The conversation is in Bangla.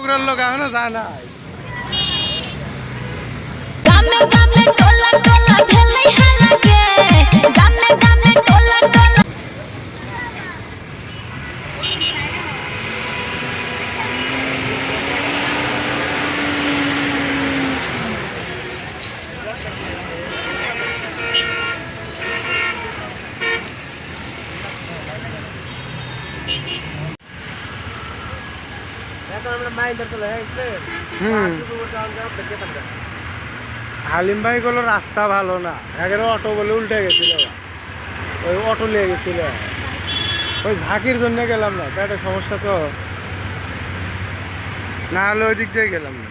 বগুড়ার লোক এখনো যায় না। হালিম ভাই গুলো রাস্তা ভালো না, একেবারে অটো বলে উল্টে গেছিল, ওই অটো নিয়ে গেছিল, ওই ঝাঁকির জন্য গেলাম না, পেটের সমস্যা তো, না হলে ওই দিক দিয়ে গেলাম না।